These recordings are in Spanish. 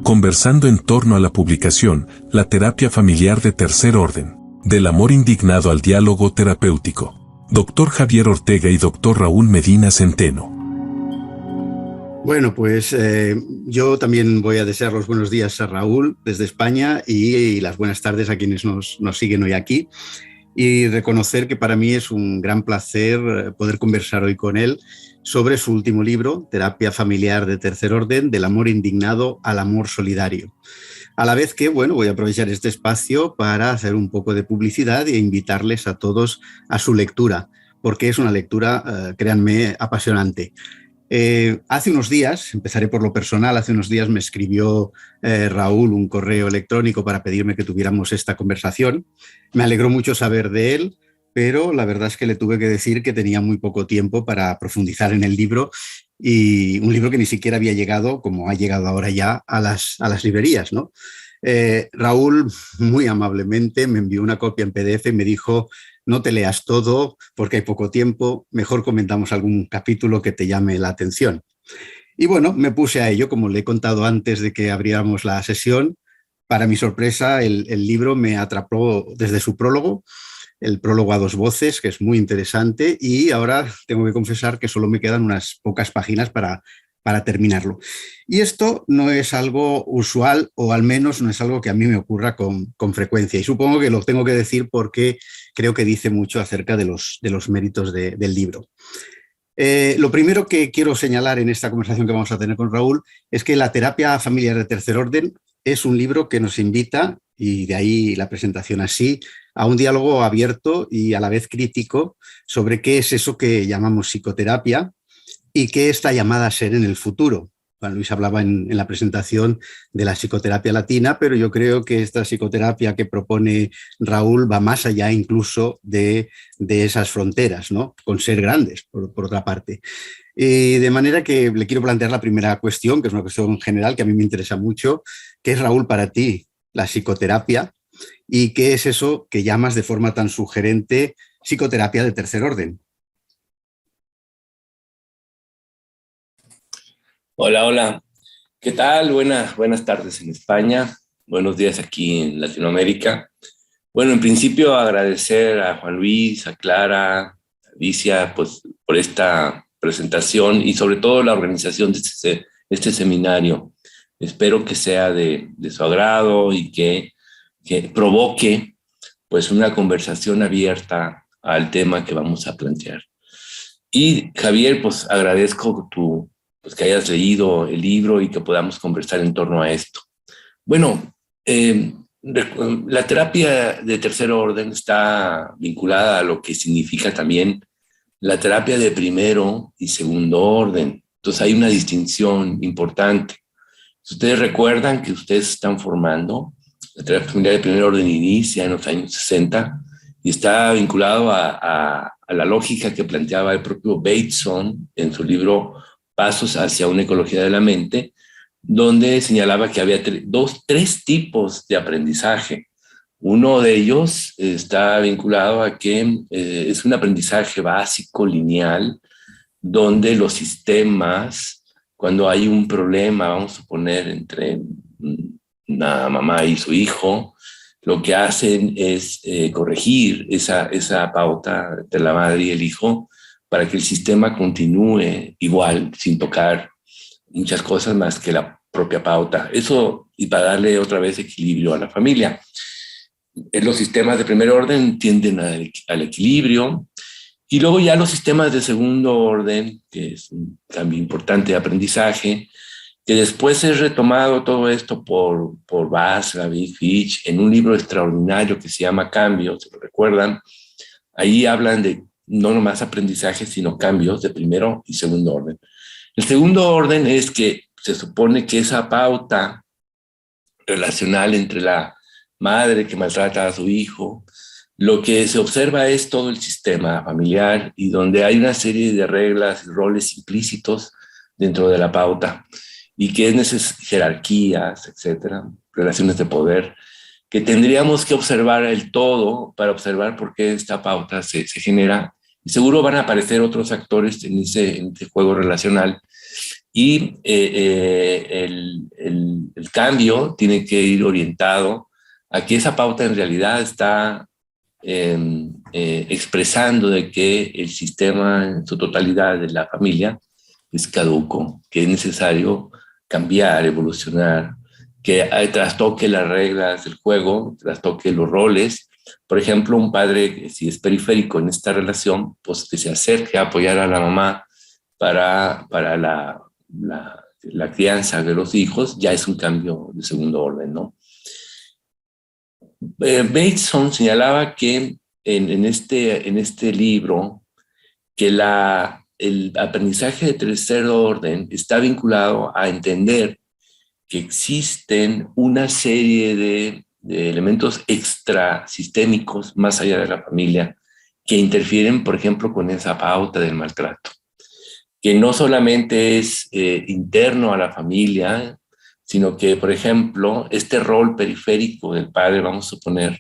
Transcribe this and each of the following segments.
conversando en torno a la publicación La terapia familiar de tercer orden, del amor indignado al diálogo terapéutico. Doctor Javier Ortega y doctor Raúl Medina Centeno. Bueno, pues yo también voy a desear los buenos días a Raúl desde España y las buenas tardes a quienes nos siguen hoy aquí. Y reconocer que para mí es un gran placer poder conversar hoy con él sobre su último libro, Terapia familiar de tercer orden, del amor indignado al amor solidario. A la vez que, bueno, voy a aprovechar este espacio para hacer un poco de publicidad e invitarles a todos a su lectura, porque es una lectura, créanme, apasionante. Hace unos días, empezaré por lo personal, hace unos días me escribió Raúl un correo electrónico para pedirme que tuviéramos esta conversación. Me alegró mucho saber de él, pero la verdad es que le tuve que decir que tenía muy poco tiempo para profundizar en el libro, y un libro que ni siquiera había llegado, como ha llegado ahora ya, a las librerías, ¿no? Raúl muy amablemente me envió una copia en PDF y me dijo: no te leas todo porque hay poco tiempo, mejor comentamos algún capítulo que te llame la atención. Y bueno, me puse a ello, como le he contado antes de que abriéramos la sesión. Para mi sorpresa, el libro me atrapó desde su prólogo, el prólogo a dos voces, que es muy interesante, y ahora tengo que confesar que solo me quedan unas pocas páginas para terminarlo. Y esto no es algo usual, o al menos no es algo que a mí me ocurra con frecuencia. Y supongo que lo tengo que decir porque creo que dice mucho acerca de los méritos del libro. Lo primero que quiero señalar en esta conversación que vamos a tener con Raúl es que La terapia familiar de tercer orden es un libro que nos invita, y de ahí la presentación así, a un diálogo abierto y a la vez crítico sobre qué es eso que llamamos psicoterapia y qué está llamada a ser en el futuro. Juan Luis hablaba en la presentación de la psicoterapia latina, pero yo creo que esta psicoterapia que propone Raúl va más allá incluso de esas fronteras, ¿no? Con ser grandes, por otra parte. De manera que le quiero plantear la primera cuestión, que es una cuestión general que a mí me interesa mucho. ¿Qué es, Raúl, para ti la psicoterapia? ¿Y qué es eso que llamas de forma tan sugerente psicoterapia de tercer orden? Hola, hola. ¿Qué tal? Buenas tardes en España. Buenos días aquí en Latinoamérica. Bueno, en principio agradecer a Juan Luis, a Clara, a Alicia, pues, por esta presentación y sobre todo la organización de este seminario. Espero que sea de su agrado y que provoque, pues, una conversación abierta al tema que vamos a plantear. Y Javier, pues agradezco pues que hayas leído el libro y que podamos conversar en torno a esto. Bueno, la terapia de tercer orden está vinculada a lo que significa también la terapia de primero y segundo orden. Entonces hay una distinción importante. Si ustedes recuerdan que ustedes están formando, la terapia familiar de primer orden inicia en los años 60 y está vinculado a la lógica que planteaba el propio Bateson en su libro Pasos hacia una ecología de la mente, donde señalaba que había tres tipos de aprendizaje. Uno de ellos está vinculado a que es un aprendizaje básico, lineal, donde los sistemas, cuando hay un problema, vamos a poner entre una mamá y su hijo, lo que hacen es corregir esa pauta entre la madre y el hijo para que el sistema continúe igual, sin tocar muchas cosas más que la propia pauta. Eso, y para darle otra vez equilibrio a la familia. Los sistemas de primer orden tienden al equilibrio, y luego ya los sistemas de segundo orden, que es un cambio importante de aprendizaje, que después es retomado todo esto por Václav, Fitch, en un libro extraordinario que se llama Cambios, ¿se lo recuerdan? Ahí hablan de no nomás aprendizaje, sino cambios de primero y segundo orden. El segundo orden es que se supone que esa pauta relacional entre la madre que maltrata a su hijo, lo que se observa es todo el sistema familiar y donde hay una serie de reglas y roles implícitos dentro de la pauta y que es jerarquías, etcétera, relaciones de poder, que tendríamos que observar el todo para observar por qué esta pauta se genera. Y seguro van a aparecer otros actores en este juego relacional. Y el cambio tiene que ir orientado a que esa pauta en realidad está expresando de que el sistema en su totalidad de la familia es caduco, que es necesario cambiar, evolucionar, que trastoque las reglas del juego, trastoque los roles. Por ejemplo, un padre, si es periférico en esta relación, pues que se acerque a apoyar a la mamá para la crianza de los hijos, ya es un cambio de segundo orden, ¿no? Bateson señalaba que en este libro que el aprendizaje de tercer orden está vinculado a entender que existen una serie de elementos extrasistémicos más allá de la familia que interfieren, por ejemplo, con esa pauta del maltrato, que no solamente es interno a la familia, sino que, por ejemplo, este rol periférico del padre, vamos a suponer,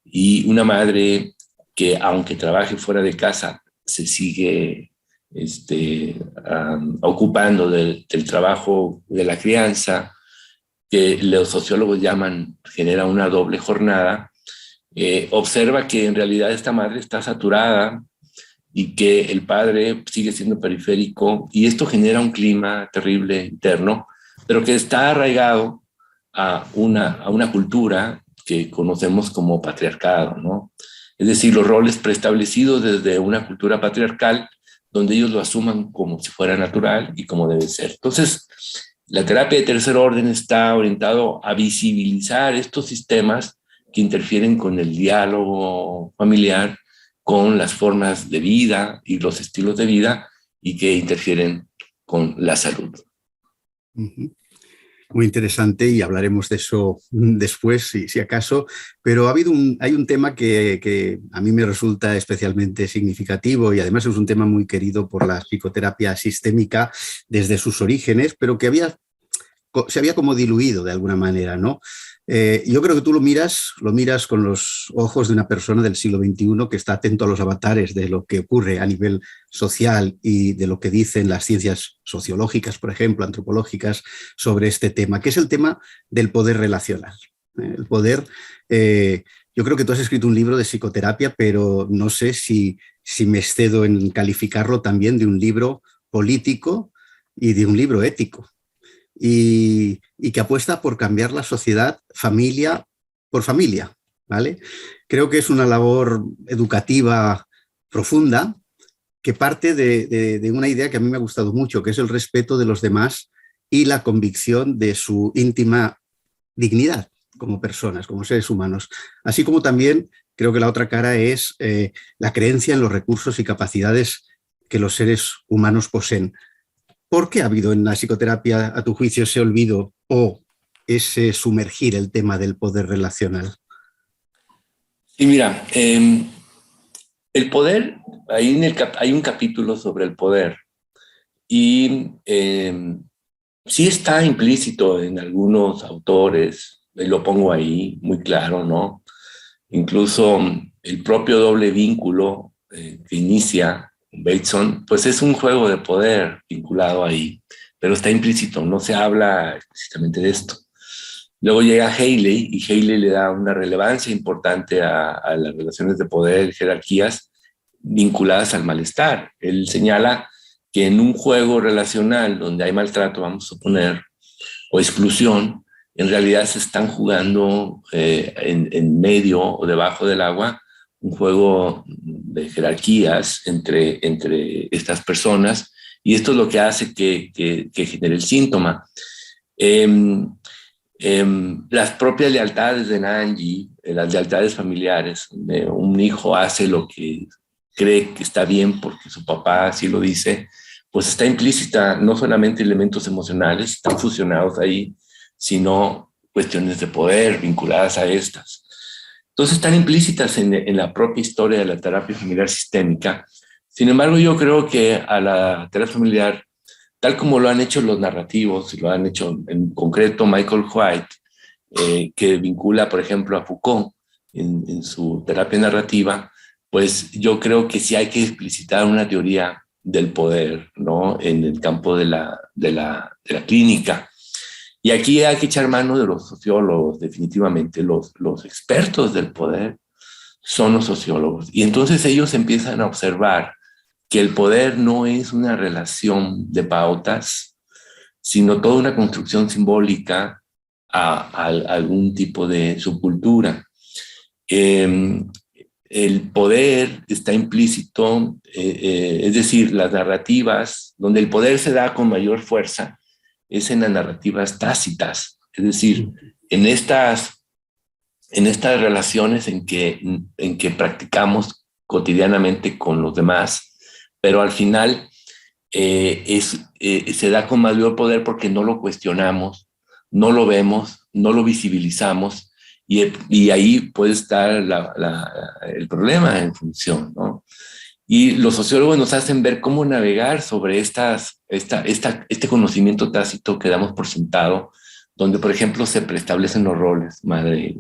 y una madre que, aunque trabaje fuera de casa, se sigue ocupando del trabajo de la crianza, que los sociólogos llaman, genera una doble jornada, observa que en realidad esta madre está saturada y que el padre sigue siendo periférico, y esto genera un clima terrible interno, pero que está arraigado a una cultura que conocemos como patriarcado, ¿no? Es decir, los roles preestablecidos desde una cultura patriarcal, donde ellos lo asuman como si fuera natural y como debe ser. Entonces, la terapia de tercer orden está orientado a visibilizar estos sistemas que interfieren con el diálogo familiar, con las formas de vida y los estilos de vida, y que interfieren con la salud. Muy interesante, y hablaremos de eso después, si acaso, pero hay un tema que a mí me resulta especialmente significativo, y además es un tema muy querido por la psicoterapia sistémica desde sus orígenes, pero que se había como diluido de alguna manera, ¿no? Yo creo que tú lo miras con los ojos de una persona del siglo XXI que está atento a los avatares de lo que ocurre a nivel social y de lo que dicen las ciencias sociológicas, por ejemplo, antropológicas, sobre este tema, que es el tema del poder relacional. El poder, yo creo que tú has escrito un libro de psicoterapia, pero no sé si me excedo en calificarlo también de un libro político y de un libro ético. Y que apuesta por cambiar la sociedad familia por familia, ¿vale? Creo que es una labor educativa profunda que parte de una idea que a mí me ha gustado mucho, que es el respeto de los demás y la convicción de su íntima dignidad como personas, como seres humanos. Así como también creo que la otra cara es la creencia en los recursos y capacidades que los seres humanos poseen. ¿Por qué ha habido en la psicoterapia, a tu juicio, ese olvido o ese sumergir el tema del poder relacional? Y mira, el poder, hay un capítulo sobre el poder, y sí está implícito en algunos autores, y lo pongo ahí muy claro, ¿no? Incluso el propio doble vínculo que inicia Bateson, pues es un juego de poder vinculado ahí, pero está implícito, no se habla explícitamente de esto. Luego llega Haley, y Haley le da una relevancia importante a las relaciones de poder, jerarquías vinculadas al malestar. Él señala que en un juego relacional donde hay maltrato, vamos a suponer, o exclusión, en realidad se están jugando en medio o debajo del agua un juego de jerarquías entre estas personas, y esto es lo que hace que genere el síntoma. Las propias lealtades de Nanji, las lealtades familiares, un hijo hace lo que cree que está bien porque su papá así lo dice, pues está implícita no solamente elementos emocionales, están fusionados ahí, sino cuestiones de poder vinculadas a estas. Entonces están implícitas en la propia historia de la terapia familiar sistémica. Sin embargo, yo creo que a la terapia familiar, tal como lo han hecho los narrativos, y lo han hecho en concreto Michael White, que vincula, por ejemplo, a Foucault en su terapia narrativa, pues yo creo que sí hay que explicitar una teoría del poder, ¿no? En el campo de la clínica. Y aquí hay que echar mano de los sociólogos, definitivamente. Los expertos del poder son los sociólogos. Y entonces ellos empiezan a observar que el poder no es una relación de pautas, sino toda una construcción simbólica a algún tipo de subcultura. El poder está implícito, es decir, las narrativas, donde el poder se da con mayor fuerza, es en las narrativas tácitas, es decir, en estas relaciones en que practicamos cotidianamente con los demás, pero al final se da con mayor poder porque no lo cuestionamos, no lo vemos, no lo visibilizamos, y ahí puede estar el problema en función, ¿no? Y los sociólogos nos hacen ver cómo navegar sobre este conocimiento tácito que damos por sentado, donde, por ejemplo, se preestablecen los roles madre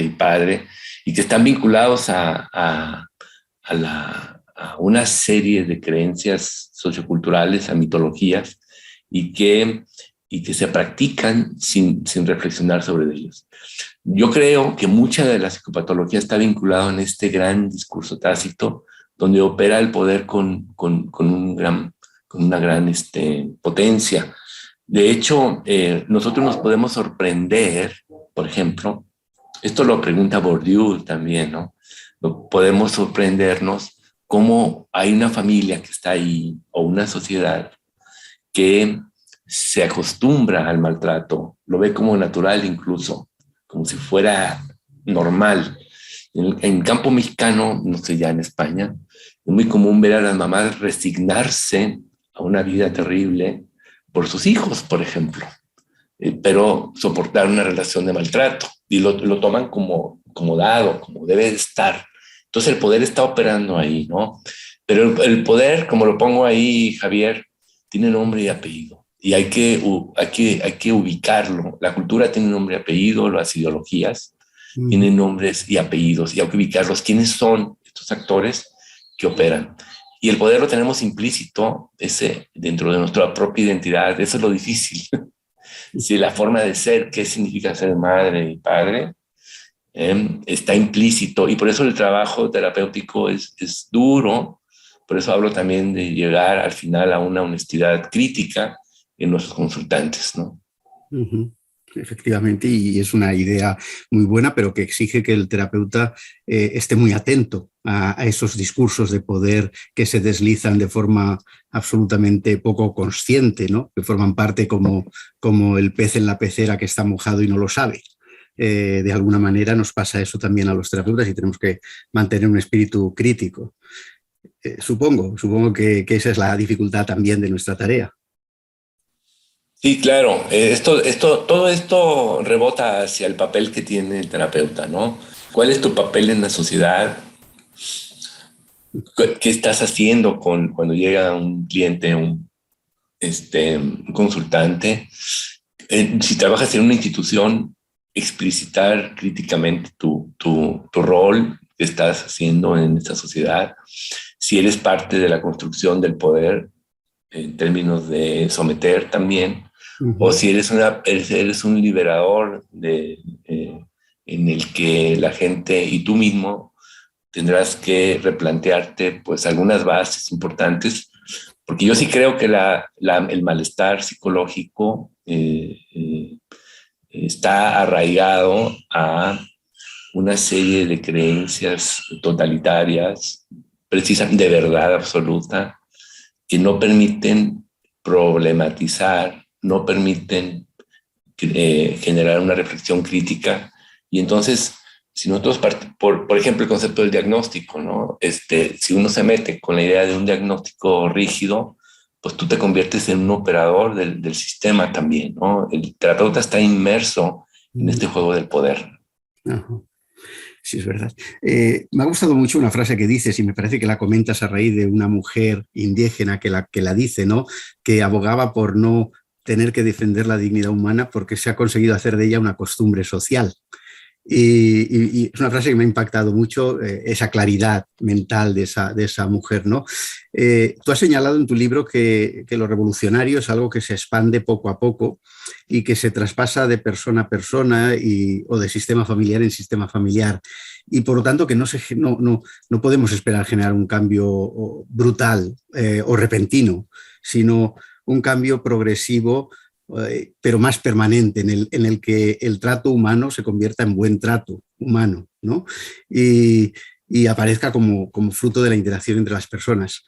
y padre, y que están vinculados a una serie de creencias socioculturales, a mitologías, y que se practican sin reflexionar sobre ellos. Yo creo que mucha de la psicopatología está vinculada en este gran discurso tácito, donde opera el poder con una gran potencia. De hecho, nosotros nos podemos sorprender, por ejemplo, esto lo pregunta Bourdieu también, ¿no? Podemos sorprendernos cómo hay una familia que está ahí, o una sociedad que se acostumbra al maltrato, lo ve como natural incluso, como si fuera normal. En campo mexicano, no sé, ya en España, es muy común ver a las mamás resignarse a una vida terrible por sus hijos, por ejemplo, pero soportar una relación de maltrato, y lo toman como dado, como debe de estar. Entonces el poder está operando ahí, ¿no? Pero el poder, como lo pongo ahí, Javier, tiene nombre y apellido, y hay que ubicarlo. La cultura tiene nombre y apellido, las ideologías tienen nombres y apellidos, y hay que ubicarlos. ¿Quiénes son estos actores que operan? Y el poder lo tenemos implícito, dentro de nuestra propia identidad. Eso es lo difícil. Si la forma de ser, qué significa ser madre y padre, está implícito, y por eso el trabajo terapéutico es duro. Por eso hablo también de llegar al final a una honestidad crítica en nuestros consultantes, ¿no? Uh-huh. Efectivamente, y es una idea muy buena, pero que exige que el terapeuta esté muy atento a esos discursos de poder que se deslizan de forma absolutamente poco consciente, ¿no? Que forman parte como el pez en la pecera que está mojado y no lo sabe. De alguna manera nos pasa eso también a los terapeutas, y tenemos que mantener un espíritu crítico. Supongo que esa es la dificultad también de nuestra tarea. Sí, claro. Todo esto rebota hacia el papel que tiene el terapeuta, ¿no? ¿Cuál es tu papel en la sociedad? ¿Qué estás haciendo cuando llega un cliente, un consultante? Si trabajas en una institución, explicitar críticamente tu rol que estás haciendo en esta sociedad. Si eres parte de la construcción del poder, en términos de someter también, o si eres un liberador en el que la gente y tú mismo tendrás que replantearte pues algunas bases importantes, porque yo sí creo que el malestar psicológico está arraigado a una serie de creencias totalitarias, precisas de verdad absoluta, que no permiten problematizar, no permiten generar una reflexión crítica. Y entonces, si nosotros, por ejemplo, el concepto del diagnóstico, ¿no? Si uno se mete con la idea de un diagnóstico rígido, pues tú te conviertes en un operador del sistema también, ¿no? El terapeuta está inmerso en este juego del poder. Ajá. Sí, es verdad. Me ha gustado mucho una frase que dices, y me parece que la comentas a raíz de una mujer indígena que la dice, ¿no? Que abogaba por no tener que defender la dignidad humana porque se ha conseguido hacer de ella una costumbre social. Y es una frase que me ha impactado mucho, esa claridad mental de esa mujer, ¿no? Tú has señalado en tu libro que lo revolucionario es algo que se expande poco a poco y que se traspasa de persona a persona o de sistema familiar en sistema familiar. Y por lo tanto que no podemos esperar generar un cambio brutal o repentino, sino un cambio progresivo, pero más permanente, en el que el trato humano se convierta en buen trato humano, ¿no? Y aparezca como fruto de la interacción entre las personas.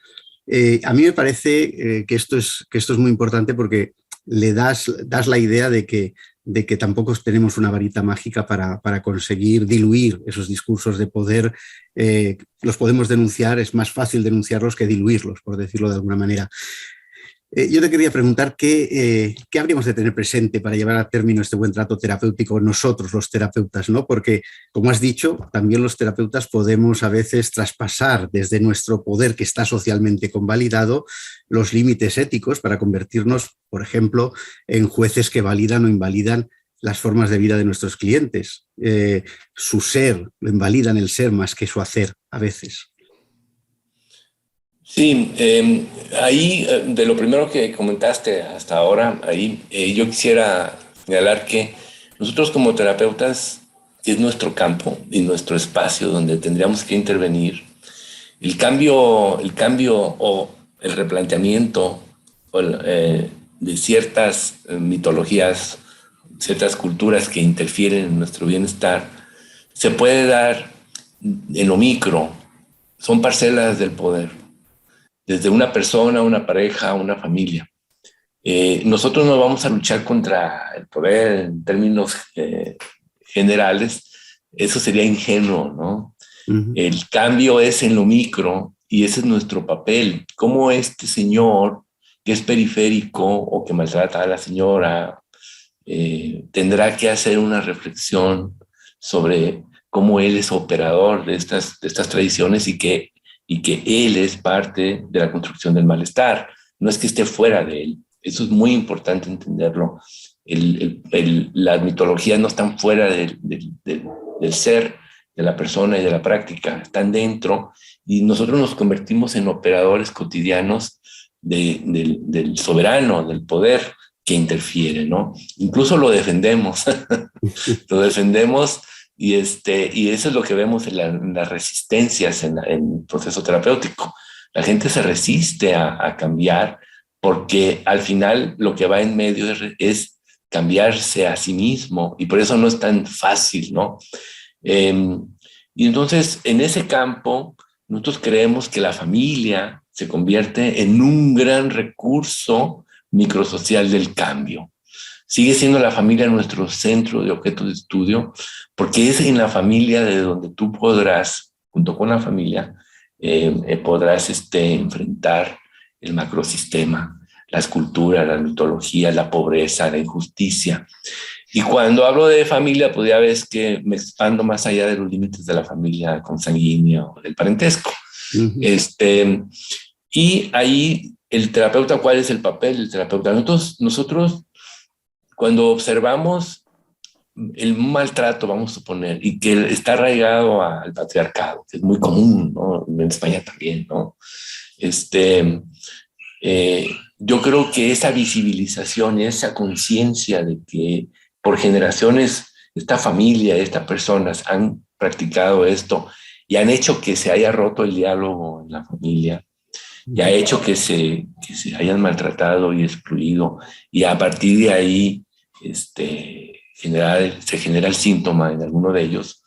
A mí me parece que esto es muy importante porque le das la idea de que tampoco tenemos una varita mágica para conseguir diluir esos discursos de poder. Los podemos denunciar, es más fácil denunciarlos que diluirlos, por decirlo de alguna manera. Yo te quería preguntar qué habríamos de tener presente para llevar a término este buen trato terapéutico nosotros, los terapeutas, ¿no? Porque, como has dicho, también los terapeutas podemos a veces traspasar desde nuestro poder, que está socialmente convalidado, los límites éticos para convertirnos, por ejemplo, en jueces que validan o invalidan las formas de vida de nuestros clientes. Su ser, lo invalidan el ser más que su hacer a veces. Sí, ahí de lo primero que comentaste hasta ahora, ahí yo quisiera señalar que nosotros como terapeutas es nuestro campo y nuestro espacio donde tendríamos que intervenir. El cambio o el replanteamiento de ciertas mitologías, ciertas culturas que interfieren en nuestro bienestar, se puede dar en lo micro, son parcelas del poder. Desde una persona, una pareja, una familia. Nosotros no vamos a luchar contra el poder en términos generales, eso sería ingenuo, ¿no? Uh-huh. El cambio es en lo micro y ese es nuestro papel. Cómo este señor que es periférico o que maltrata a la señora tendrá que hacer una reflexión sobre cómo él es operador de estas tradiciones y que él es parte de la construcción del malestar. No es que esté fuera de él. Eso es muy importante entenderlo. Las mitologías no están fuera del ser, de la persona y de la práctica. Están dentro y nosotros nos convertimos en operadores cotidianos del soberano, del poder que interfiere, ¿no? Incluso lo defendemos. Lo defendemos. Y eso es lo que vemos en las resistencias en el proceso terapéutico. La gente se resiste a cambiar porque al final lo que va en medio es cambiarse a sí mismo y por eso no es tan fácil, ¿no? Y entonces en ese campo nosotros creemos que la familia se convierte en un gran recurso microsocial del cambio. Sigue siendo la familia nuestro centro de objeto de estudio, porque es en la familia de donde tú podrás, junto con la familia, podrás enfrentar el macrosistema, las culturas, las mitologías, la pobreza, la injusticia. Y cuando hablo de familia, pues ya ves que me expando más allá de los límites de la familia consanguínea o del parentesco. Uh-huh. Y ahí el terapeuta, ¿cuál es el papel del terapeuta? Nosotros cuando observamos el maltrato, vamos a suponer, y que está arraigado al patriarcado, que es muy común, ¿no? En España también, ¿no? Yo creo que esa visibilización, esa conciencia de que por generaciones esta familia, estas personas han practicado esto y han hecho que se haya roto el diálogo en la familia, y ha hecho que se hayan maltratado y excluido, y a partir de ahí se genera el síntoma en alguno de ellos.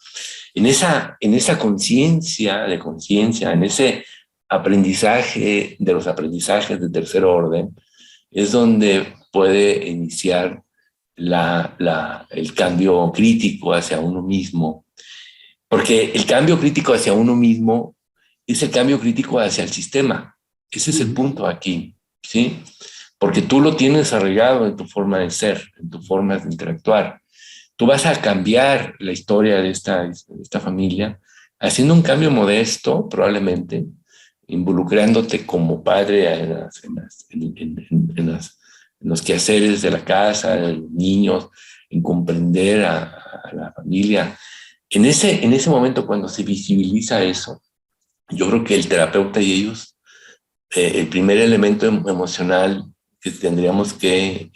En esa conciencia, en ese aprendizaje de los aprendizajes de tercer orden, es donde puede iniciar el cambio crítico hacia uno mismo. Porque el cambio crítico hacia uno mismo es el cambio crítico hacia el sistema. Ese es el punto aquí, ¿sí? Porque tú lo tienes arraigado en tu forma de ser, en tu forma de interactuar. Tú vas a cambiar la historia de esta familia haciendo un cambio modesto, probablemente, involucrándote como padre en los quehaceres de la casa, de los niños, en comprender a la familia, En ese momento, cuando se visibiliza eso, yo creo que el terapeuta y ellos, el primer elemento emocional que tendríamos que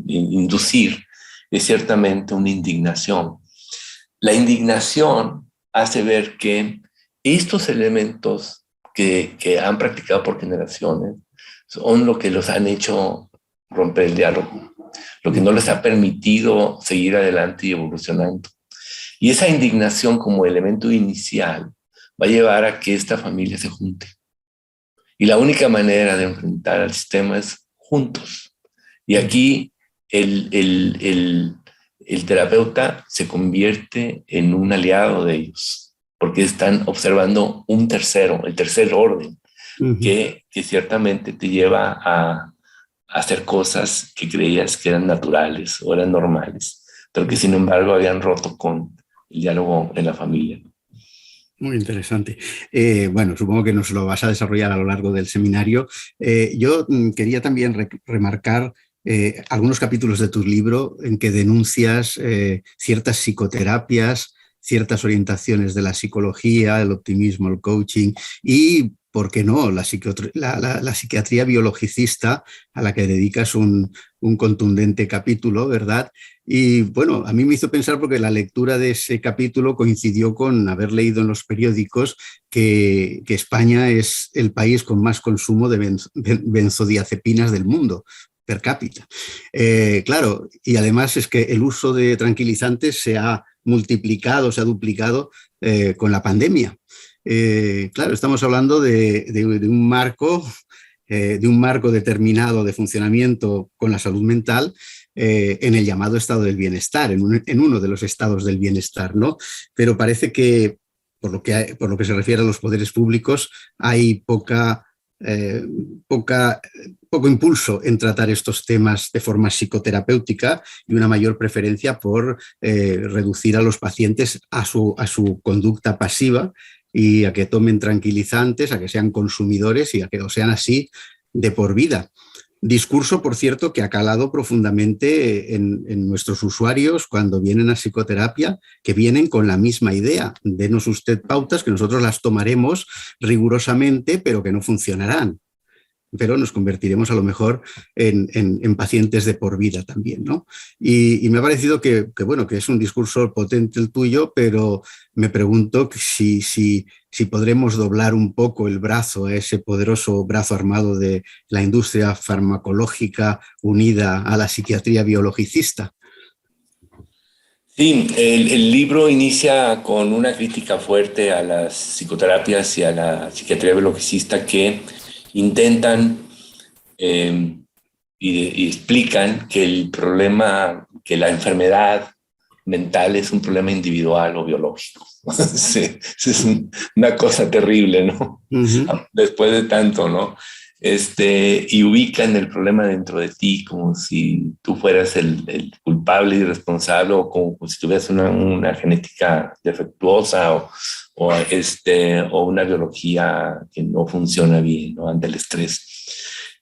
inducir es ciertamente una indignación. La indignación hace ver que estos elementos que han practicado por generaciones son lo que los han hecho romper el diálogo, lo que no les ha permitido seguir adelante y evolucionando. Y esa indignación como elemento inicial va a llevar a que esta familia se junte. Y la única manera de enfrentar al sistema es juntos. Y aquí el terapeuta se convierte en un aliado de ellos, porque están observando un tercero, el tercer orden, que ciertamente te lleva a hacer cosas que creías que eran naturales o eran normales, pero que sin embargo habían roto con el diálogo en la familia. Muy interesante. Bueno, supongo que nos lo vas a desarrollar a lo largo del seminario. Yo quería también remarcar algunos capítulos de tu libro en que denuncias ciertas psicoterapias, ciertas orientaciones de la psicología, el optimismo, el coaching y, ¿por qué no?, la psiquiatría biologicista, a la que dedicas un contundente capítulo, ¿verdad? Y bueno, a mí me hizo pensar, porque la lectura de ese capítulo coincidió con haber leído en los periódicos que España es el país con más consumo de benzodiazepinas del mundo, per cápita. Claro, y además es que el uso de tranquilizantes se ha multiplicado, se ha duplicado con la pandemia. Claro, estamos hablando de un marco determinado de funcionamiento con la salud mental en el llamado estado del bienestar, en uno de los estados del bienestar, ¿no? Pero parece que, por lo que se refiere a los poderes públicos, hay poco impulso en tratar estos temas de forma psicoterapéutica y una mayor preferencia por reducir a los pacientes a su conducta pasiva y a que tomen tranquilizantes, a que sean consumidores y a que lo sean así de por vida. Discurso, por cierto, que ha calado profundamente en nuestros usuarios cuando vienen a psicoterapia, que vienen con la misma idea: denos usted pautas que nosotros las tomaremos rigurosamente, pero que no funcionarán. Pero nos convertiremos a lo mejor en pacientes de por vida también, ¿no? Y me ha parecido que es un discurso potente el tuyo, pero me pregunto si podremos doblar un poco el brazo a ese poderoso brazo armado de la industria farmacológica unida a la psiquiatría biologicista. Sí, el libro inicia con una crítica fuerte a las psicoterapias y a la psiquiatría biologicista que intentan y explican que el problema, que la enfermedad mental es un problema individual o biológico. Sí, es una cosa terrible, ¿no? Uh-huh. Después de tanto, ¿no? Y ubican el problema dentro de ti como si tú fueras el culpable y responsable, o como si tuvieras una genética defectuosa o una biología que no funciona bien, ¿no?, ante el estrés.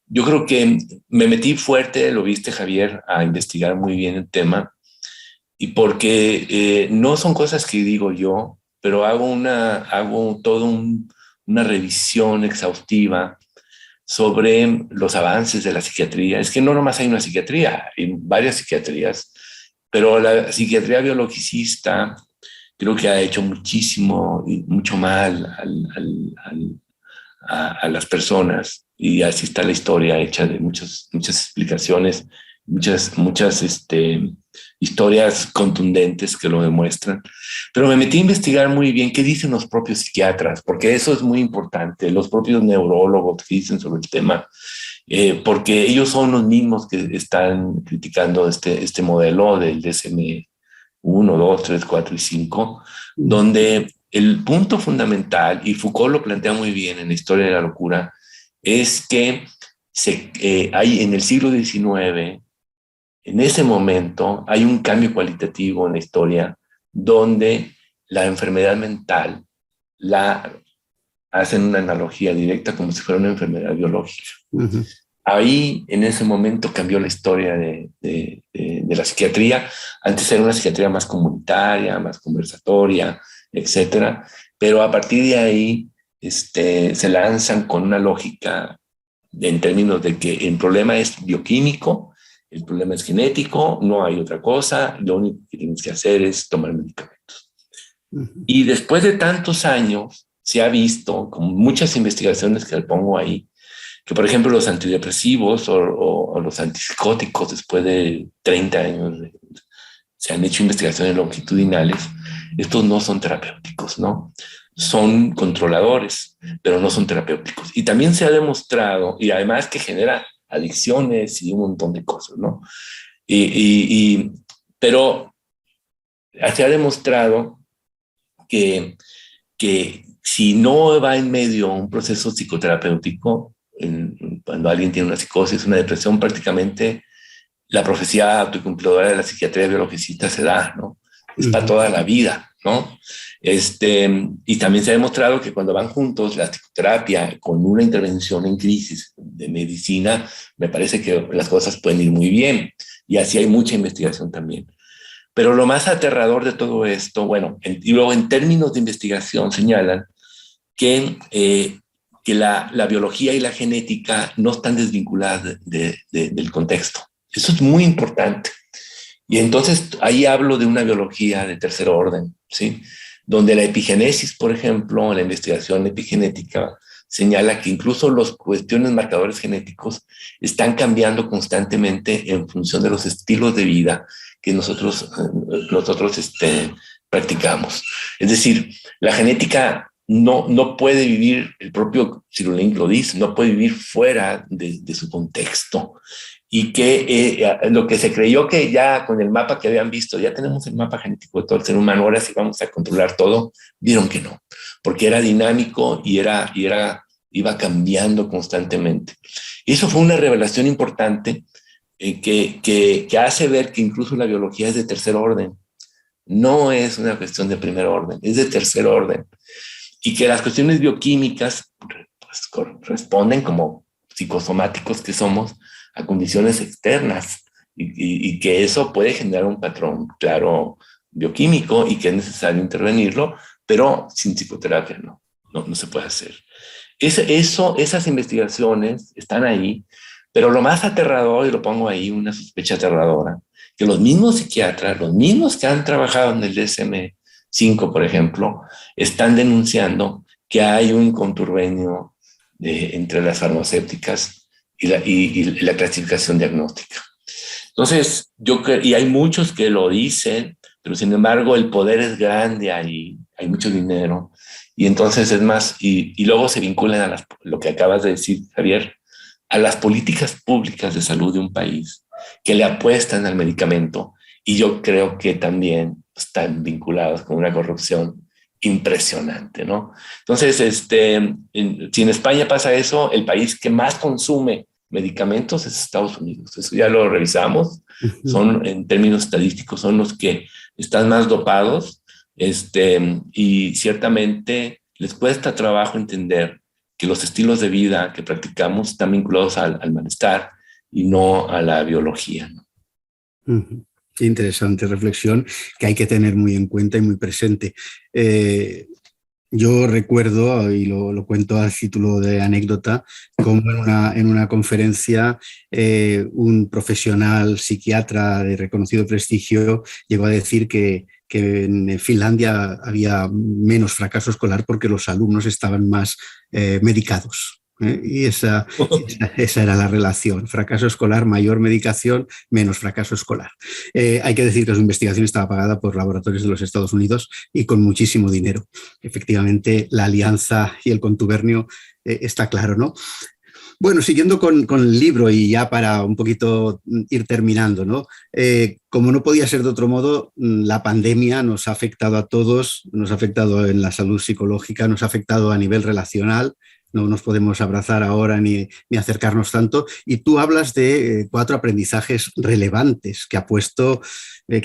Yo creo que me metí fuerte, lo viste, Javier, a investigar muy bien el tema, y porque no son cosas que digo yo, pero hago toda una revisión exhaustiva sobre los avances de la psiquiatría. Es que no nomás hay una psiquiatría, hay varias psiquiatrías, pero la psiquiatría biologicista creo que ha hecho muchísimo y mucho mal a las personas, y así está la historia hecha de muchas explicaciones, muchas historias contundentes que lo demuestran. Pero me metí a investigar muy bien qué dicen los propios psiquiatras, porque eso es muy importante, los propios neurólogos que dicen sobre el tema, porque ellos son los mismos que están criticando este modelo del DSM 1, 2, 3, 4 y 5, donde el punto fundamental, y Foucault lo plantea muy bien en la Historia de la Locura, es que hay en el siglo XIX, en ese momento, hay un cambio cualitativo en la historia donde la enfermedad mental la hacen una analogía directa como si fuera una enfermedad biológica. Uh-huh. Ahí, en ese momento, cambió la historia de de la psiquiatría. Antes era una psiquiatría más comunitaria, más conversatoria, etcétera. Pero a partir de ahí se lanzan con una lógica en términos de que el problema es bioquímico, el problema es genético, no hay otra cosa, lo único que tienes que hacer es tomar medicamentos. Y después de tantos años se ha visto, con muchas investigaciones que le pongo ahí, que por ejemplo los antidepresivos o los antipsicóticos después de 30 años se han hecho investigaciones longitudinales, estos no son terapéuticos, ¿no? Son controladores, pero no son terapéuticos. Y también se ha demostrado, y además que genera adicciones y un montón de cosas, ¿no? Pero se ha demostrado que si no va en medio un proceso psicoterapéutico, cuando alguien tiene una psicosis, una depresión, prácticamente la profecía autocumplidora de la psiquiatría biologicista se da, ¿no? Es para toda la vida, ¿no? Y también se ha demostrado que cuando van juntos la psicoterapia con una intervención en crisis de medicina, me parece que las cosas pueden ir muy bien. Y así hay mucha investigación también. Pero lo más aterrador de todo esto, bueno, y luego en términos de investigación señalan que la biología y la genética no están desvinculadas del contexto. Eso es muy importante. Y entonces ahí hablo de una biología de tercer orden, ¿sí? Donde la epigenesis, por ejemplo, la investigación epigenética señala que incluso los cuestiones marcadores genéticos están cambiando constantemente en función de los estilos de vida que nosotros practicamos. Es decir, la genética no puede vivir, el propio Cirulnik lo dice, no puede vivir fuera de su contexto. Y que lo que se creyó que ya con el mapa que habían visto, ya tenemos el mapa genético de todo el ser humano, ahora sí vamos a controlar todo, vieron que no, porque era dinámico y iba cambiando constantemente. Y eso fue una revelación importante que hace ver que incluso la biología es de tercer orden. No es una cuestión de primer orden, es de tercer orden. Y que las cuestiones bioquímicas pues, responden como psicosomáticos que somos a condiciones externas y que eso puede generar un patrón claro bioquímico y que es necesario intervenirlo, pero sin psicoterapia no se puede hacer. Esas investigaciones están ahí, pero lo más aterrador, y lo pongo ahí, una sospecha aterradora, que los mismos psiquiatras, los mismos que han trabajado en el DSM-5, por ejemplo, están denunciando que hay un conturbio entre las farmacéuticas y la clasificación diagnóstica. Entonces, y hay muchos que lo dicen, pero sin embargo el poder es grande ahí, hay mucho dinero, y entonces es más, y luego se vinculan a lo que acabas de decir, Javier, a las políticas públicas de salud de un país que le apuestan al medicamento, y yo creo que también están vinculados con una corrupción impresionante, ¿no? Entonces, si en España pasa eso, el país que más consume medicamentos es Estados Unidos. Eso ya lo revisamos. Son, en términos estadísticos, son los que están más dopados, y ciertamente les cuesta trabajo entender que los estilos de vida que practicamos están vinculados al malestar y no a la biología, ¿no? Qué interesante reflexión que hay que tener muy en cuenta y muy presente. Yo recuerdo, y lo cuento a título de anécdota, como en una conferencia un profesional psiquiatra de reconocido prestigio llegó a decir que en Finlandia había menos fracaso escolar porque los alumnos estaban más medicados. Y esa era la relación. Fracaso escolar, mayor medicación, menos fracaso escolar. Hay que decir que su investigación estaba pagada por laboratorios de los Estados Unidos y con muchísimo dinero. Efectivamente, la alianza y el contubernio está claro, ¿no? Bueno, siguiendo con el libro y ya para un poquito ir terminando, ¿no? Como no podía ser de otro modo, la pandemia nos ha afectado a todos, nos ha afectado en la salud psicológica, nos ha afectado a nivel relacional. No nos podemos abrazar ahora ni acercarnos tanto. Y tú hablas de 4 aprendizajes relevantes que ha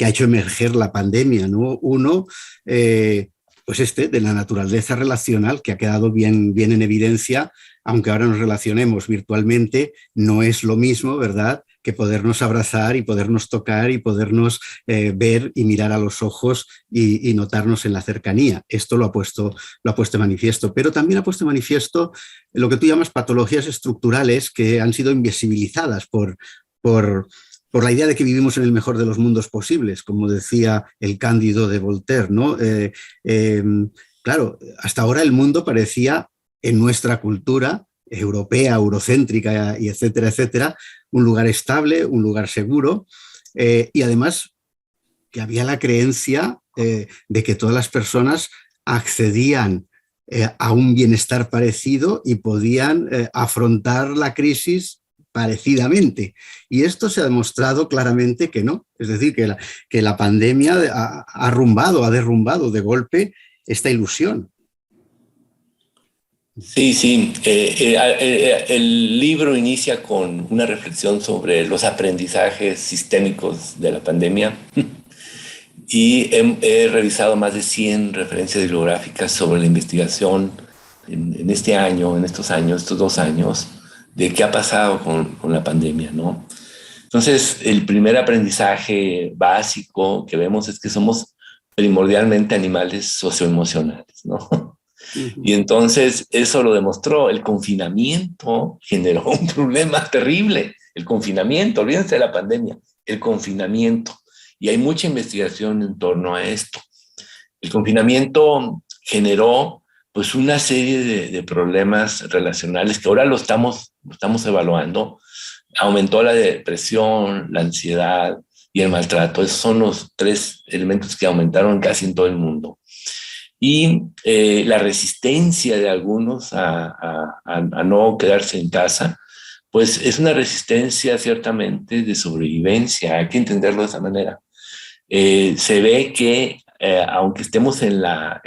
hecho emerger la pandemia, ¿no? Uno, pues de la naturaleza relacional, que ha quedado bien en evidencia, aunque ahora nos relacionemos virtualmente, no es lo mismo, ¿verdad?, que podernos abrazar y podernos tocar y podernos ver y mirar a los ojos y notarnos en la cercanía. Esto lo ha puesto de manifiesto, pero también ha puesto de manifiesto lo que tú llamas patologías estructurales que han sido invisibilizadas por la idea de que vivimos en el mejor de los mundos posibles, como decía el Cándido de Voltaire, ¿no? Claro, hasta ahora el mundo parecía, en nuestra cultura europea, eurocéntrica y etcétera, etcétera, un lugar estable, un lugar seguro, y además que había la creencia de que todas las personas accedían a un bienestar parecido y podían afrontar la crisis parecidamente. Y esto se ha demostrado claramente que no. Es decir, que la pandemia ha derrumbado de golpe esta ilusión. Sí, sí. El libro inicia con una reflexión sobre los aprendizajes sistémicos de la pandemia y he revisado más de 100 referencias bibliográficas sobre la investigación en este año, en estos años, estos 2 años, de qué ha pasado con la pandemia, ¿no? Entonces, el primer aprendizaje básico que vemos es que somos primordialmente animales socioemocionales, ¿no? Y entonces eso lo demostró. El confinamiento generó un problema terrible. El confinamiento, olvídense de la pandemia, el confinamiento. Y hay mucha investigación en torno a esto. El confinamiento generó pues una serie de problemas relacionales que ahora lo estamos evaluando. Aumentó la depresión, la ansiedad y el maltrato. Esos son los 3 elementos que aumentaron casi en todo el mundo. Y la resistencia de algunos a no quedarse en casa, pues es una resistencia ciertamente de sobrevivencia. Hay que entenderlo de esa manera. Se ve que aunque estemos en la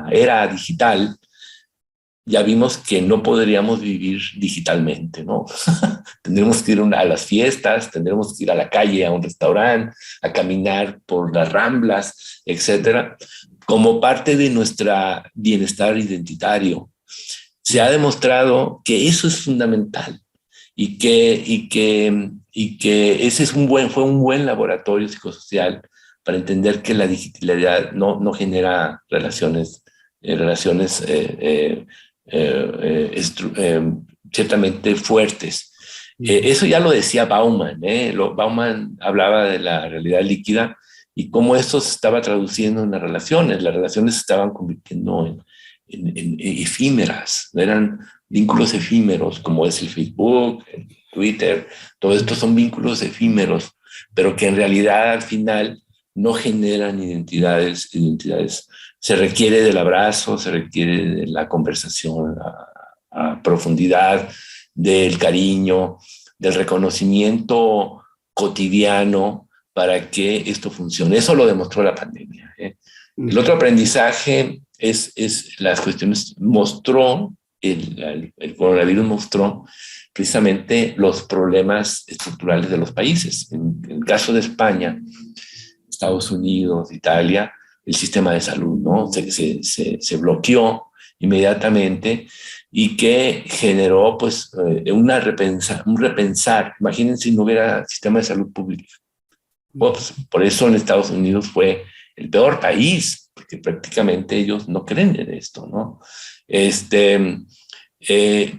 era digital, ya vimos que no podríamos vivir digitalmente, ¿no? Tendremos que ir a las fiestas, tendremos que ir a la calle, a un restaurante, a caminar por las ramblas, etcétera, como parte de nuestro bienestar identitario. Se ha demostrado que eso es fundamental y que ese fue un buen laboratorio psicosocial para entender que la digitalidad no genera relaciones ciertamente fuertes. Eso ya lo decía Bauman. Bauman hablaba de la realidad líquida y cómo esto se estaba traduciendo en las relaciones. Las relaciones se estaban convirtiendo en efímeras, eran vínculos efímeros, como es el Facebook, el Twitter. Todo esto son vínculos efímeros, pero que en realidad al final no generan identidades. Se requiere del abrazo, se requiere de la conversación a profundidad, del cariño, del reconocimiento cotidiano para que esto funcione. Eso lo demostró la pandemia. El otro aprendizaje es las cuestiones. El coronavirus mostró precisamente los problemas estructurales de los países. En el caso de España, Estados Unidos, Italia, el sistema de salud, ¿no? Se bloqueó inmediatamente y que generó pues un repensar. Imagínense si no hubiera sistema de salud pública. Pues, por eso en Estados Unidos fue el peor país, porque prácticamente ellos no creen en esto, ¿no?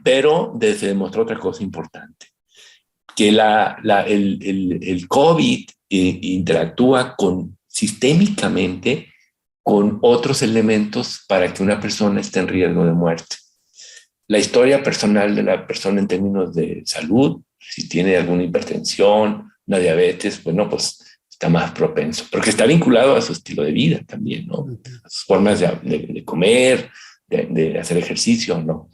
Pero se demostró otra cosa importante, que el COVID interactúa sistémicamente con otros elementos para que una persona esté en riesgo de muerte. La historia personal de la persona en términos de salud, si tiene alguna hipertensión, una diabetes, bueno, pues está más propenso, porque está vinculado a su estilo de vida también, ¿no? A sus formas de comer, de hacer ejercicio, ¿no?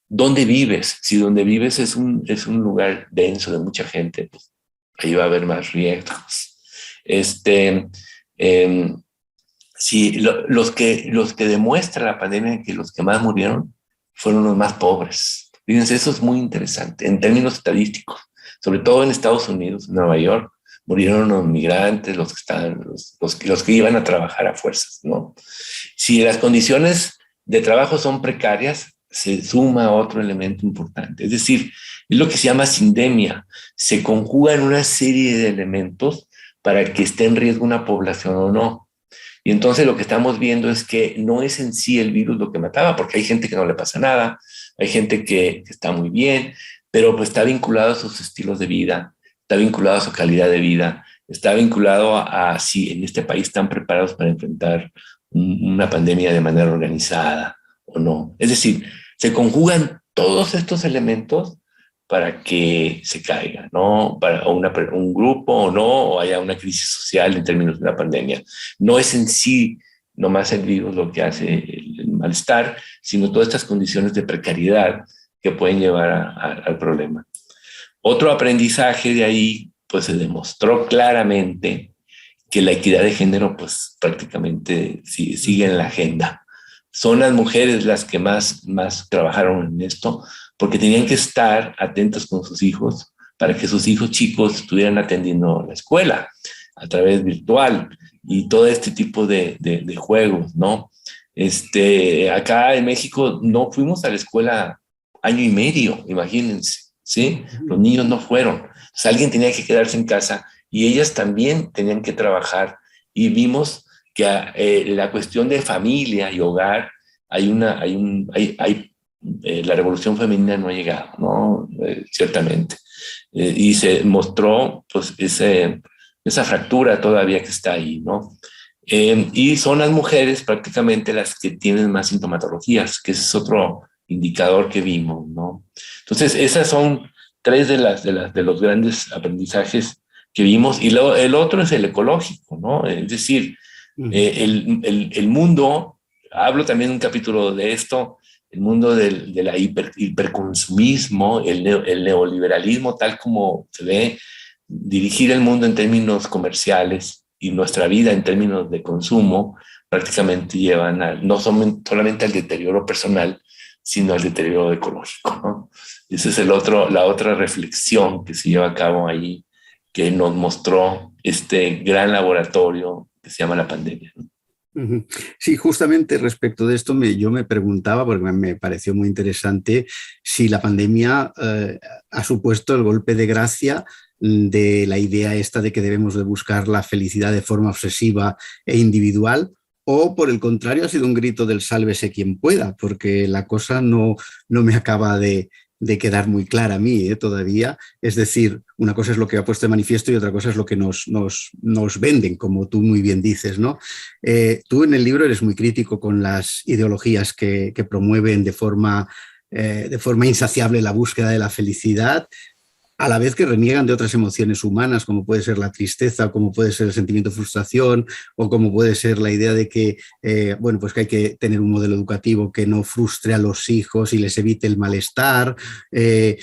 ¿Dónde vives? Si donde vives es un lugar denso de mucha gente, pues ahí va a haber más riesgos. Si los que demuestra la pandemia que los que más murieron fueron los más pobres. Fíjense, eso es muy interesante en términos estadísticos, sobre todo en Estados Unidos, en Nueva York, murieron los migrantes, los que iban a trabajar a fuerzas, ¿no? Si las condiciones de trabajo son precarias, se suma otro elemento importante. Es decir, es lo que se llama sindemia. Se conjugan una serie de elementos para que esté en riesgo una población o no. Y entonces lo que estamos viendo es que no es en sí el virus lo que mataba, porque hay gente que no le pasa nada, hay gente que está muy bien, pero pues está vinculado a sus estilos de vida, está vinculado a su calidad de vida, está vinculado a si en este país están preparados para enfrentar una pandemia de manera organizada o no. Es decir, se conjugan todos estos elementos para que se caiga, ¿no? Para un grupo o no, o haya una crisis social en términos de la pandemia. No es en sí nomás el virus lo que hace el malestar, sino todas estas condiciones de precariedad que pueden llevar al problema. Otro aprendizaje de ahí, pues se demostró claramente que la equidad de género, pues prácticamente sigue en la agenda. Son las mujeres las que más trabajaron en esto, porque tenían que estar atentos con sus hijos para que sus hijos chicos estuvieran atendiendo la escuela a través virtual y todo este tipo de juegos, ¿no? Acá en México no fuimos a la escuela año y medio, imagínense, ¿sí? Los niños no fueron. Entonces, alguien tenía que quedarse en casa y ellas también tenían que trabajar, y vimos que la cuestión de familia y hogar, la revolución femenina no ha llegado, ¿no? Ciertamente. Y se mostró pues esa fractura todavía que está ahí, ¿no? Y son las mujeres prácticamente las que tienen más sintomatologías, que ese es otro indicador que vimos, ¿no? Entonces, esas son tres de los grandes aprendizajes que vimos. Y el otro es el ecológico, ¿no? Es decir, el mundo, hablo también en un capítulo de esto, el mundo del hiperconsumismo, el neoliberalismo, tal como se ve, dirigir el mundo en términos comerciales y nuestra vida en términos de consumo, prácticamente llevan no solamente al deterioro personal, sino al deterioro ecológico, ¿no? Esa es la otra reflexión que se lleva a cabo ahí, que nos mostró este gran laboratorio que se llama la pandemia, ¿no? Sí, justamente respecto de esto yo me preguntaba, porque me pareció muy interesante, si la pandemia ha supuesto el golpe de gracia de la idea esta de que debemos de buscar la felicidad de forma obsesiva e individual, o por el contrario ha sido un grito del sálvese quien pueda, porque la cosa no me acaba de quedar muy clara a mí todavía. Es decir, una cosa es lo que ha puesto de manifiesto y otra cosa es lo que nos venden, como tú muy bien dices, ¿no? Tú en el libro eres muy crítico con las ideologías que promueven de forma insaciable la búsqueda de la felicidad, a la vez que reniegan de otras emociones humanas, como puede ser la tristeza, como puede ser el sentimiento de frustración, o como puede ser la idea de que, pues que hay que tener un modelo educativo que no frustre a los hijos y les evite el malestar,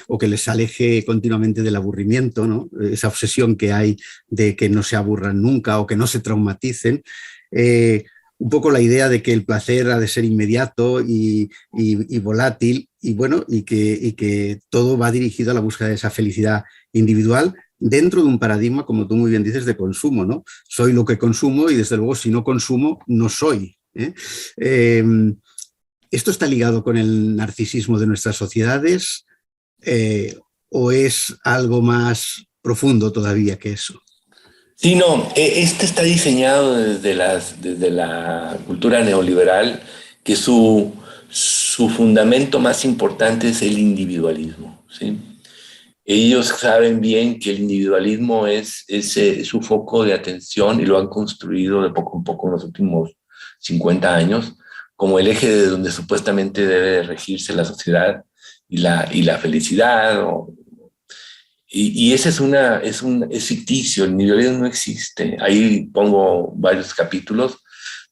o que les aleje continuamente del aburrimiento, ¿no? Esa obsesión que hay de que no se aburran nunca o que no se traumaticen. Un poco la idea de que el placer ha de ser inmediato y volátil, y que todo va dirigido a la búsqueda de esa felicidad individual dentro de un paradigma, como tú muy bien dices, de consumo, ¿no? Soy lo que consumo y desde luego si no consumo, no soy. ¿Esto está ligado con el narcisismo de nuestras sociedades o es algo más profundo todavía que eso? Sí, no, este está diseñado desde la cultura neoliberal, que su fundamento más importante es el individualismo, ¿sí? Ellos saben bien que el individualismo es su foco de atención, y lo han construido de poco en poco en los últimos 50 años como el eje de donde supuestamente debe regirse la sociedad y la felicidad, y ese es ficticio. El individualismo no existe. Ahí pongo varios capítulos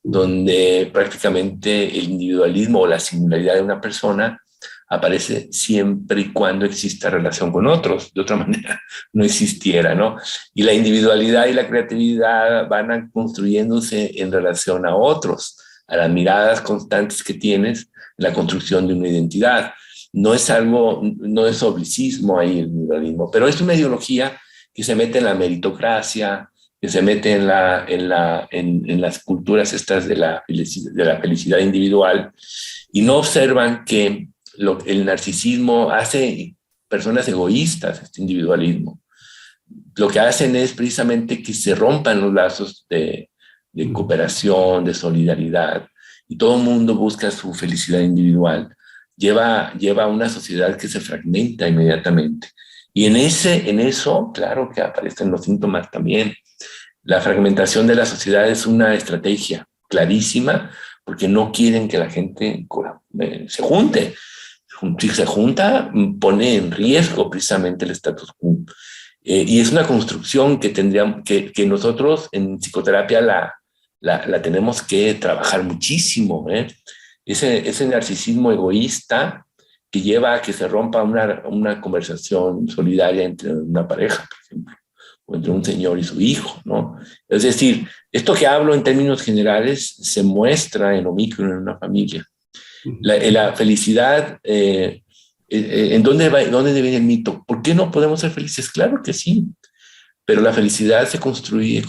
donde prácticamente el individualismo o la singularidad de una persona aparece siempre y cuando exista relación con otros. De otra manera no existiera, ¿no? Y la individualidad y la creatividad van construyéndose en relación a otros, a las miradas constantes que tienes en la construcción de una identidad. No es oblicismo ahí el individualismo, pero es una ideología que se mete en la meritocracia, que se mete en las culturas estas de la felicidad individual, y no observan que el narcisismo hace personas egoístas, este individualismo. Lo que hacen es precisamente que se rompan los lazos de cooperación, de solidaridad, y todo el mundo busca su felicidad individual. Lleva a una sociedad que se fragmenta inmediatamente. Y en eso, claro que aparecen los síntomas también. La fragmentación de la sociedad es una estrategia clarísima, porque no quieren que la gente se junte. Si se junta, pone en riesgo precisamente el status quo. Y es una construcción que tendríamos que nosotros en psicoterapia la tenemos que trabajar muchísimo. Ese narcisismo egoísta que lleva a que se rompa una conversación solidaria entre una pareja, por ejemplo, o entre un señor y su hijo, ¿no? Es decir, esto que hablo en términos generales se muestra en lo micro en una familia. La felicidad, ¿en dónde viene el mito? ¿Por qué no podemos ser felices? Claro que sí, pero la felicidad se construye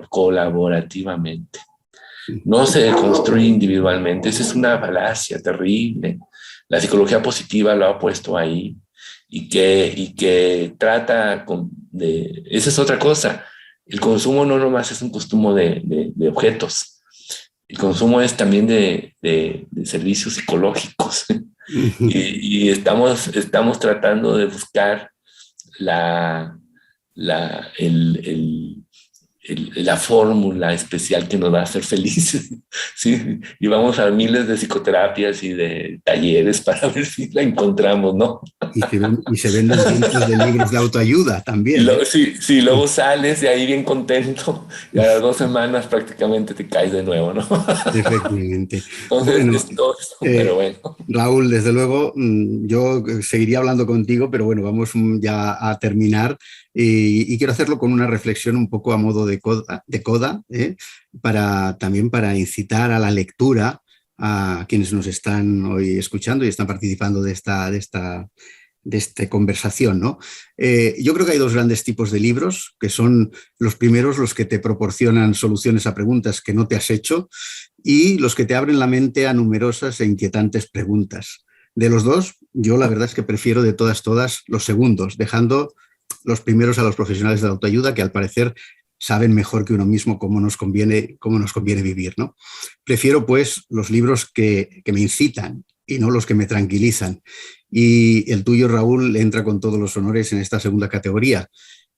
colaborativamente. No se construye individualmente. Esa es una falacia terrible. La psicología positiva lo ha puesto ahí y que trata esa es otra cosa. El consumo no nomás es un consumo de objetos. El consumo es también de servicios psicológicos. y estamos tratando de buscar la fórmula especial que nos va a hacer felices, ¿sí? Y vamos a miles de psicoterapias y de talleres para ver si la encontramos, ¿no? Y se venden cientos de libros de autoayuda también. Sí, luego sales de ahí bien contento y a las 2 semanas prácticamente te caes de nuevo, ¿no? Efectivamente. Entonces, bueno, es todo eso, pero bueno. Raúl, desde luego, yo seguiría hablando contigo, pero bueno, vamos ya a terminar y quiero hacerlo con una reflexión un poco a modo de coda, también para incitar a la lectura a quienes nos están hoy escuchando y están participando de esta conversación, ¿no? Yo creo que hay 2 grandes tipos de libros, que son los primeros, los que te proporcionan soluciones a preguntas que no te has hecho, y los que te abren la mente a numerosas e inquietantes preguntas. De los 2, yo la verdad es que prefiero de todas los segundos, dejando los primeros a los profesionales de la autoayuda, que al parecer saben mejor que uno mismo cómo nos conviene vivir, ¿no? Prefiero, pues, los libros que me incitan y no los que me tranquilizan. Y el tuyo, Raúl, entra con todos los honores en esta segunda categoría.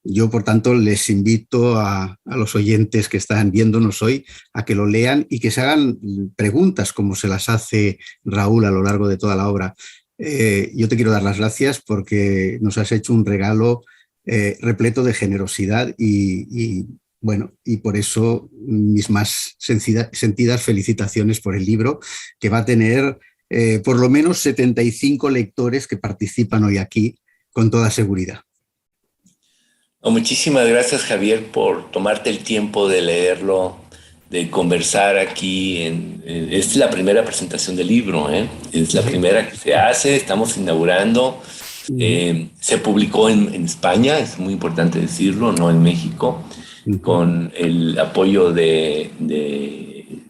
Yo, por tanto, les invito a los oyentes que están viéndonos hoy a que lo lean y que se hagan preguntas como se las hace Raúl a lo largo de toda la obra. Yo te quiero dar las gracias porque nos has hecho un regalo repleto de generosidad y por eso mis más sentidas felicitaciones por el libro, que va a tener por lo menos 75 lectores que participan hoy aquí, con toda seguridad. Muchísimas gracias, Javier, por tomarte el tiempo de leerlo, de conversar aquí. Es la primera presentación del libro, es la primera que se hace, estamos inaugurando. Se publicó en España, es muy importante decirlo, no en México, con el apoyo de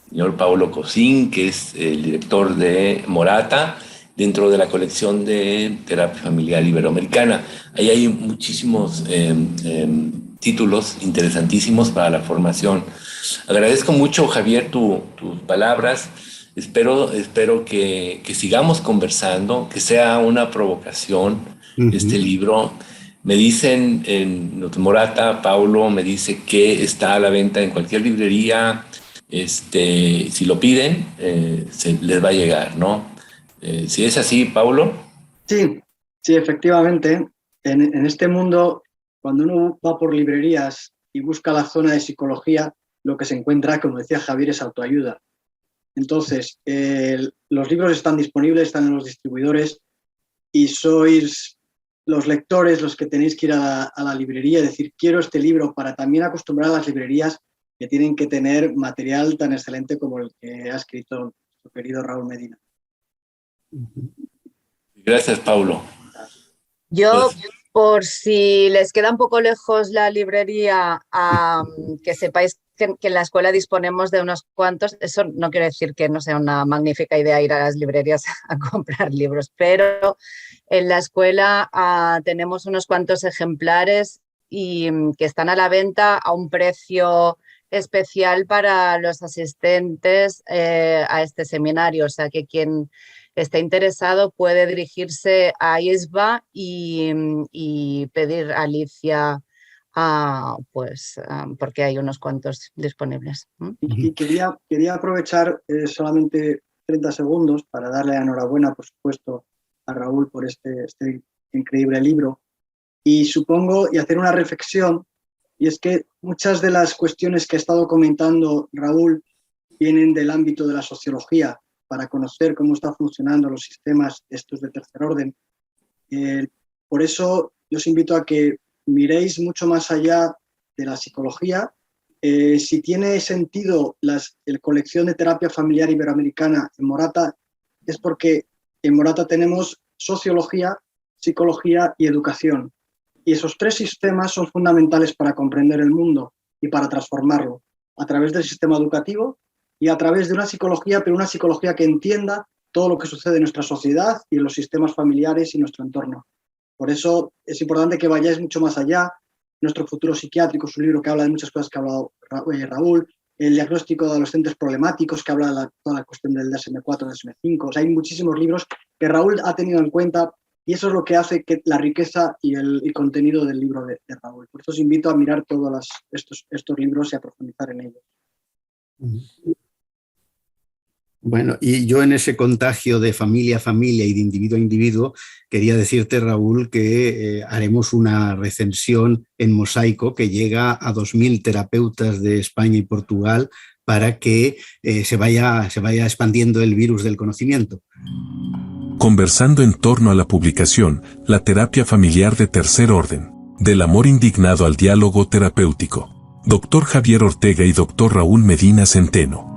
señor Paulo Cosín, que es el director de Morata, dentro de la colección de terapia familiar iberoamericana. Ahí hay muchísimos títulos interesantísimos para la formación. Agradezco mucho, Javier, tus palabras. Espero que sigamos conversando, que sea una provocación este libro. Me dicen en Morata, Paulo me dice que está a la venta en cualquier librería. Si lo piden, les va a llegar, ¿no? ¿Sí es así, Paulo? Sí, efectivamente. En este mundo, cuando uno va por librerías y busca la zona de psicología, lo que se encuentra, como decía Javier, es autoayuda. Entonces, los libros están disponibles, están en los distribuidores y sois los lectores los que tenéis que ir a la librería y decir, quiero este libro, para también acostumbrar a las librerías que tienen que tener material tan excelente como el que ha escrito nuestro querido Raúl Medina. Gracias, Paulo. Yo, por si les queda un poco lejos la librería, que sepáis que en la escuela disponemos de unos cuantos. Eso no quiere decir que no sea una magnífica idea ir a las librerías a comprar libros, pero en la escuela tenemos unos cuantos ejemplares y que están a la venta a un precio especial para los asistentes a este seminario. O sea que quien esté interesado puede dirigirse a ISBA y pedir a Alicia, porque hay unos cuantos disponibles. Y quería aprovechar solamente 30 segundos para darle la enhorabuena, por supuesto, a Raúl por este increíble libro. Y supongo, y hacer una reflexión, y es que muchas de las cuestiones que ha estado comentando Raúl vienen del ámbito de la sociología, para conocer cómo están funcionando los sistemas estos de tercer orden. Por eso yo os invito a que miréis mucho más allá de la psicología. Si tiene sentido la colección de terapia familiar iberoamericana en Morata, es porque en Morata tenemos sociología, psicología y educación. Y esos tres sistemas son fundamentales para comprender el mundo y para transformarlo, a través del sistema educativo y a través de una psicología, pero una psicología que entienda todo lo que sucede en nuestra sociedad y en los sistemas familiares y nuestro entorno. Por eso es importante que vayáis mucho más allá. Nuestro futuro psiquiátrico es un libro que habla de muchas cosas que ha hablado Raúl. El diagnóstico de adolescentes problemáticos, que habla de toda la cuestión del DSM-4, DSM-5. O sea, hay muchísimos libros que Raúl ha tenido en cuenta y eso es lo que hace que la riqueza y el contenido del libro de Raúl. Por eso os invito a mirar todos estos libros y a profundizar en ellos. Bueno, y yo en ese contagio de familia a familia y de individuo a individuo, quería decirte, Raúl, que haremos una recensión en Mosaico que llega a 2.000 terapeutas de España y Portugal para que se vaya expandiendo el virus del conocimiento. Conversando en torno a la publicación, La terapia familiar de tercer orden, del amor indignado al diálogo terapéutico. Dr. Javier Ortega y Dr. Raúl Medina Centeno.